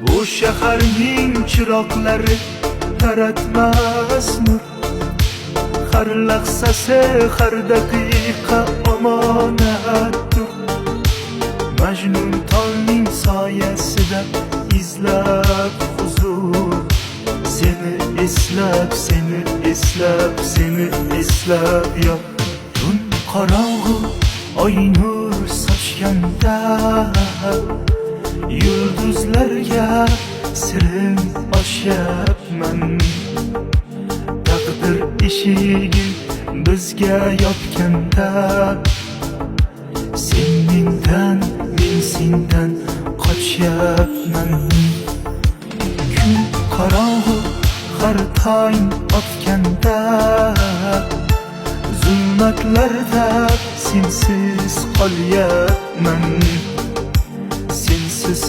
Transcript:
Bu shaharning chiroqlari taratmas nur. Har lahzasi, har daqiqa omonatdir. Majnun tolning soyasida izlab huzur. Seni eslab, seni eslab, seni eslab yot. Tun qorong'u oy nur sochganda yulduzlarga sirim ochyapman. Taqdir eshigi bizga yopganda sen mendan, men sendan qochyapman. Kun qorong'u har tong otganda zulmatlarda sensiz qolyapman. Sensiz